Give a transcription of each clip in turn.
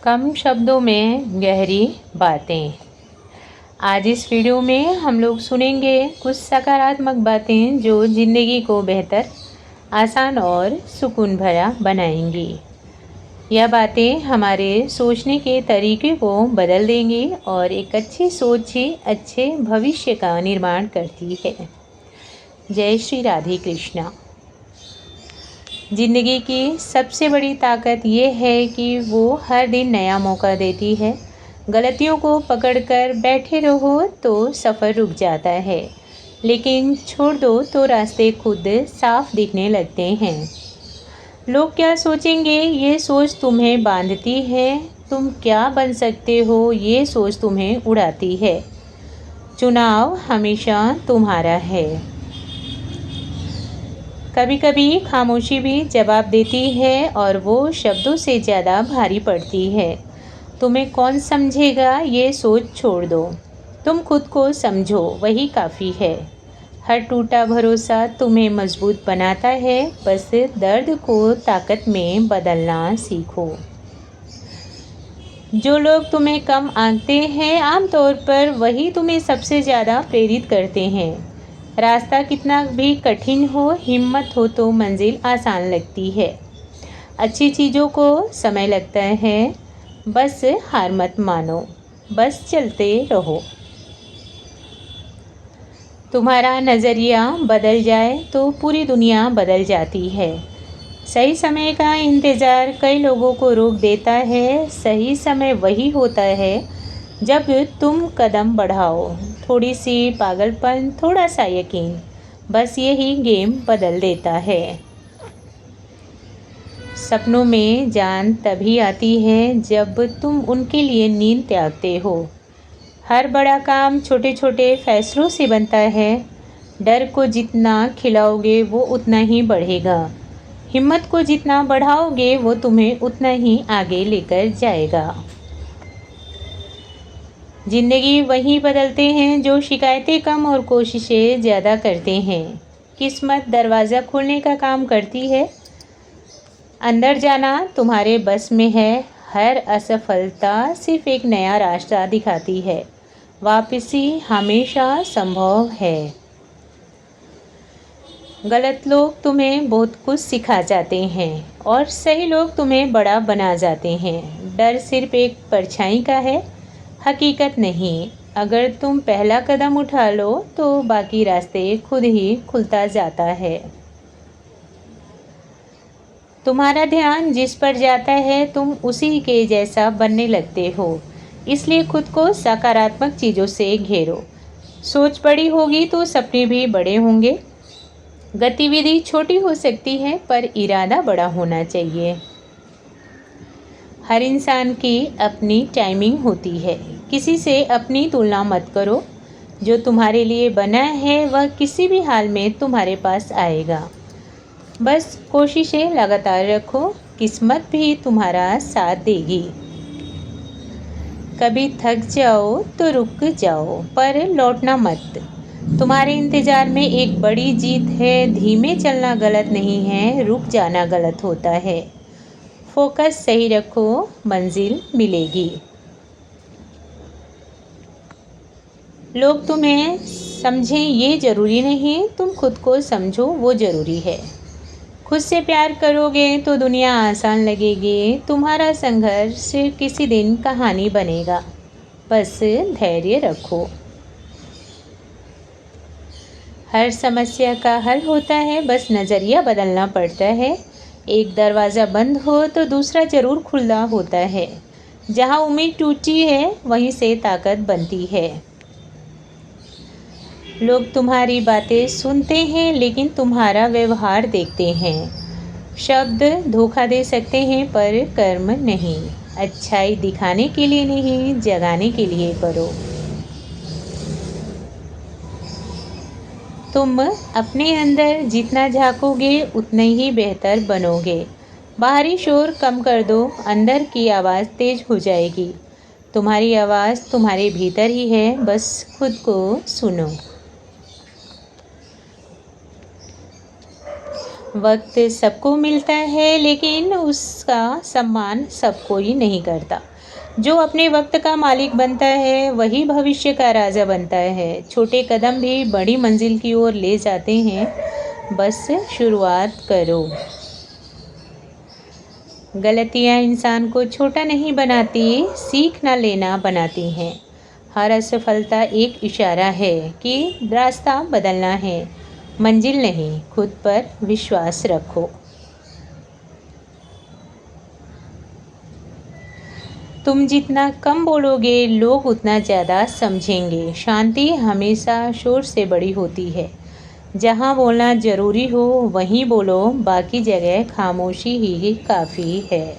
कम शब्दों में गहरी बातें। आज इस वीडियो में हम लोग सुनेंगे कुछ सकारात्मक बातें जो ज़िंदगी को बेहतर, आसान और सुकून भरा बनाएंगी। यह बातें हमारे सोचने के तरीके को बदल देंगी और एक अच्छी सोच ही अच्छे भविष्य का निर्माण करती है। जय श्री राधे कृष्णा। ज़िंदगी की सबसे बड़ी ताकत ये है कि वो हर दिन नया मौका देती है। गलतियों को पकड़कर बैठे रहो तो सफ़र रुक जाता है, लेकिन छोड़ दो तो रास्ते खुद साफ दिखने लगते हैं। लोग क्या सोचेंगे ये सोच तुम्हें बांधती है, तुम क्या बन सकते हो ये सोच तुम्हें उड़ाती है। चुनाव हमेशा तुम्हारा है। कभी कभी खामोशी भी जवाब देती है और वो शब्दों से ज़्यादा भारी पड़ती है। तुम्हें कौन समझेगा ये सोच छोड़ दो, तुम खुद को समझो वही काफ़ी है। हर टूटा भरोसा तुम्हें मजबूत बनाता है, बस दर्द को ताकत में बदलना सीखो। जो लोग तुम्हें कम आंकते हैं आमतौर पर वही तुम्हें सबसे ज़्यादा प्रेरित करते हैं। रास्ता कितना भी कठिन हो, हिम्मत हो तो मंजिल आसान लगती है। अच्छी चीज़ों को समय लगता है, बस हार मत मानो, बस चलते रहो। तुम्हारा नज़रिया बदल जाए तो पूरी दुनिया बदल जाती है। सही समय का इंतज़ार कई लोगों को रोक देता है। सही समय वही होता है जब तुम कदम बढ़ाओ। थोड़ी सी पागलपन, थोड़ा सा यकीन, बस यही गेम बदल देता है। सपनों में जान तभी आती है जब तुम उनके लिए नींद त्यागते हो। हर बड़ा काम छोटे छोटे फैसलों से बनता है। डर को जितना खिलाओगे वो उतना ही बढ़ेगा। हिम्मत को जितना बढ़ाओगे वो तुम्हें उतना ही आगे लेकर जाएगा। ज़िंदगी वही बदलते हैं जो शिकायतें कम और कोशिशें ज़्यादा करते हैं। किस्मत दरवाज़ा खोलने का काम करती है, अंदर जाना तुम्हारे बस में है। हर असफलता सिर्फ एक नया रास्ता दिखाती है, वापसी हमेशा संभव है। गलत लोग तुम्हें बहुत कुछ सिखा जाते हैं और सही लोग तुम्हें बड़ा बना जाते हैं। डर सिर्फ एक परछाई का है, हकीकत नहीं। अगर तुम पहला कदम उठा लो तो बाकी रास्ते खुद ही खुलता जाता है। तुम्हारा ध्यान जिस पर जाता है तुम उसी के जैसा बनने लगते हो। इसलिए खुद को सकारात्मक चीज़ों से घेरो। सोच बड़ी होगी तो सपने भी बड़े होंगे। गतिविधि छोटी हो सकती है पर इरादा बड़ा होना चाहिए। हर इंसान की अपनी टाइमिंग होती है। किसी से अपनी तुलना मत करो। जो तुम्हारे लिए बना है वह किसी भी हाल में तुम्हारे पास आएगा। बस कोशिशें लगातार रखो, किस्मत भी तुम्हारा साथ देगी। कभी थक जाओ तो रुक जाओ पर लौटना मत। तुम्हारे इंतज़ार में एक बड़ी जीत है। धीमे चलना गलत नहीं है, रुक जाना गलत होता है। फोकस सही रखो, मंजिल मिलेगी। लोग तुम्हें समझें ये ज़रूरी नहीं, तुम खुद को समझो वो ज़रूरी है। खुद से प्यार करोगे तो दुनिया आसान लगेगी। तुम्हारा संघर्ष किसी दिन कहानी बनेगा, बस धैर्य रखो। हर समस्या का हल होता है, बस नज़रिया बदलना पड़ता है। एक दरवाज़ा बंद हो तो दूसरा ज़रूर खुला होता है। जहाँ उम्मीद टूटी है वहीं से ताकत बनती है। लोग तुम्हारी बातें सुनते हैं लेकिन तुम्हारा व्यवहार देखते हैं। शब्द धोखा दे सकते हैं पर कर्म नहीं। अच्छाई दिखाने के लिए नहीं, जगाने के लिए करो। तुम अपने अंदर जितना झांकोगे उतने ही बेहतर बनोगे। बाहरी शोर कम कर दो, अंदर की आवाज़ तेज हो जाएगी। तुम्हारी आवाज़ तुम्हारे भीतर ही है, बस खुद को सुनो। वक्त सबको मिलता है, लेकिन उसका सम्मान सब कोई नहीं करता। जो अपने वक्त का मालिक बनता है वही भविष्य का राजा बनता है। छोटे कदम भी बड़ी मंजिल की ओर ले जाते हैं, बस शुरुआत करो। गलतियाँ इंसान को छोटा नहीं बनाती, सीख न लेना बनाती हैं। हर असफलता एक इशारा है कि रास्ता बदलना है, मंजिल नहीं। खुद पर विश्वास रखो। तुम जितना कम बोलोगे, लोग उतना ज़्यादा समझेंगे। शांति हमेशा शोर से बड़ी होती है। जहाँ बोलना ज़रूरी हो वहीं बोलो, बाकी जगह खामोशी ही काफ़ी है।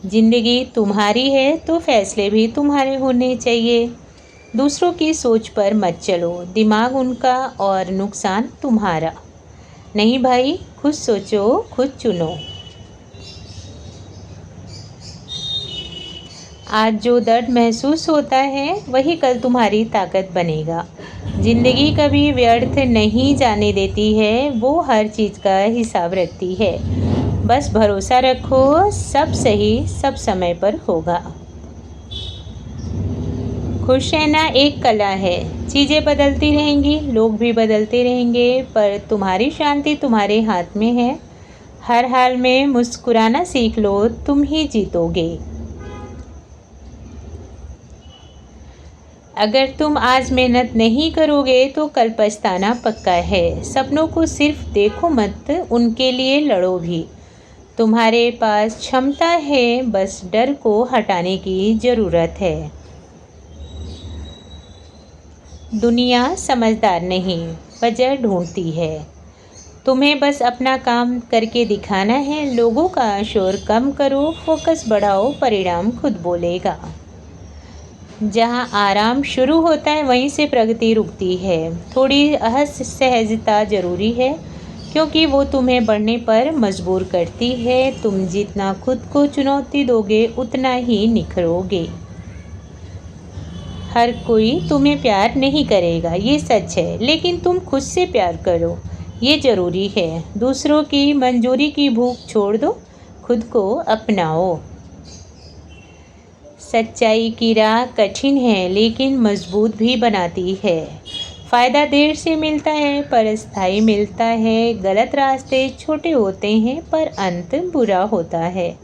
ज़िंदगी तुम्हारी है तो फैसले भी तुम्हारे होने चाहिए। दूसरों की सोच पर मत चलो, दिमाग उनका और नुकसान तुम्हारा। नहीं भाई, खुद सोचो, खुद चुनो। आज जो दर्द महसूस होता है वही कल तुम्हारी ताकत बनेगा। ज़िंदगी कभी व्यर्थ नहीं जाने देती है, वो हर चीज़ का हिसाब रखती है। बस भरोसा रखो, सब सही सब समय पर होगा। खुश रहना एक कला है। चीज़ें बदलती रहेंगी, लोग भी बदलते रहेंगे, पर तुम्हारी शांति तुम्हारे हाथ में है। हर हाल में मुस्कुराना सीख लो, तुम ही जीतोगे। अगर तुम आज मेहनत नहीं करोगे तो कल पछताना पक्का है। सपनों को सिर्फ देखो मत, उनके लिए लड़ो भी। तुम्हारे पास क्षमता है, बस डर को हटाने की ज़रूरत है। दुनिया समझदार नहीं, वजह ढूंढती है। तुम्हें बस अपना काम करके दिखाना है। लोगों का शोर कम करो, फोकस बढ़ाओ, परिणाम खुद बोलेगा। जहाँ आराम शुरू होता है वहीं से प्रगति रुकती है। थोड़ी सहजता ज़रूरी है, क्योंकि वो तुम्हें बढ़ने पर मजबूर करती है। तुम जितना खुद को चुनौती दोगे उतना ही निखरोगे। हर कोई तुम्हें प्यार नहीं करेगा, ये सच है, लेकिन तुम खुद से प्यार करो, ये ज़रूरी है। दूसरों की मंजूरी की भूख छोड़ दो, खुद को अपनाओ। सच्चाई की राह कठिन है, लेकिन मजबूत भी बनाती है। फ़ायदा देर से मिलता है पर स्थायी मिलता है। गलत रास्ते छोटे होते हैं पर अंत बुरा होता है।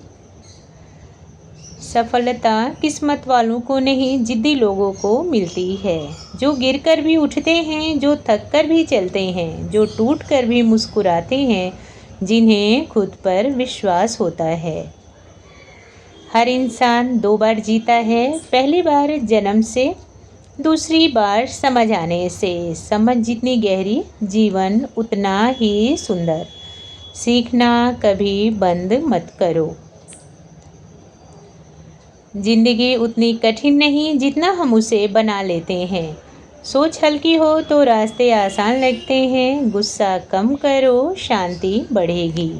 सफलता किस्मत वालों को नहीं, जिद्दी लोगों को मिलती है। जो गिरकर भी उठते हैं, जो थक कर भी चलते हैं, जो टूट कर भी मुस्कुराते हैं, जिन्हें खुद पर विश्वास होता है। हर इंसान 2 बार जीता है, पहली बार जन्म से, दूसरी बार समझ आने से। समझ जितनी गहरी, जीवन उतना ही सुंदर। सीखना कभी बंद मत करो। ज़िंदगी उतनी कठिन नहीं जितना हम उसे बना लेते हैं। सोच हल्की हो तो रास्ते आसान लगते हैं। गुस्सा कम करो, शांति बढ़ेगी।